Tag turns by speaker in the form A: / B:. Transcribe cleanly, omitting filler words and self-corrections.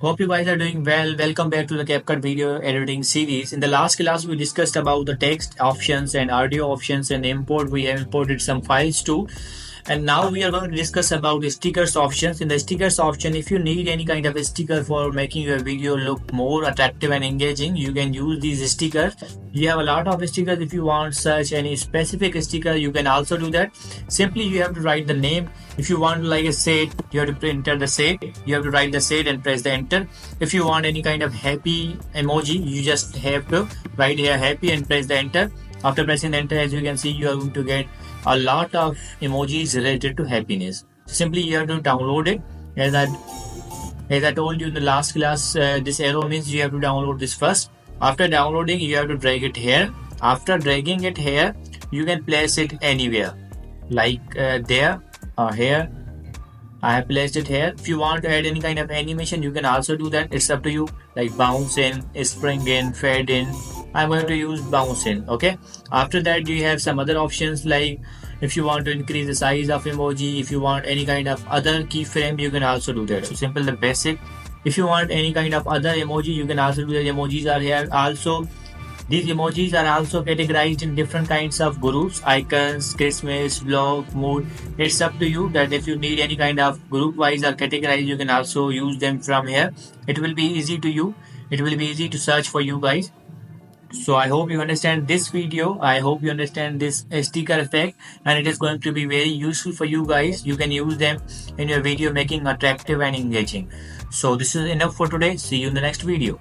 A: Hope you guys are doing well. Welcome back to the Capcut video editing series. In the last class, we discussed about the text options and audio options and import. We have imported some files too. And now we are going to discuss about the stickers options. In the stickers option, if you need any kind of a sticker for making your video look more attractive and engaging, you can use these stickers. You have a lot of stickers. If you want such any specific sticker, you can also do that. Simply you have to write the name. If you want like a set, you have to enter the set. You have to write the set and press the enter. If you want any kind of happy emoji, you just have to write here happy and press the enter. After pressing enter, as you can see, you are going to get a lot of emojis related to happiness. Simply you have to download it. As I told you in the last class, this arrow means you have to download this first. After downloading, you have to drag it here. After dragging it here, you can place it anywhere, like there or here. I have placed it here. If you want to add any kind of animation, you can also do that. It's up to you, like bounce in, spring in, fade in. I'm going to use bounce in. Okay. After that, you have some other options like if you want to increase the size of emoji, if you want any kind of other keyframe, you can also do that. So simple, the basic. If you want any kind of other emoji, you can also do that. Emojis are here. Also, these emojis are also categorized in different kinds of groups, icons, Christmas, vlog, mood. It's up to you that if you need any kind of group wise or categorize, you can also use them from here. It will be easy to you. It will be easy to search for you guys. So I hope you understand this video. I hope you understand this sticker effect, and it is going to be very useful for you guys. You can use them in your video making attractive and engaging. So this is enough for today. See you in the next video.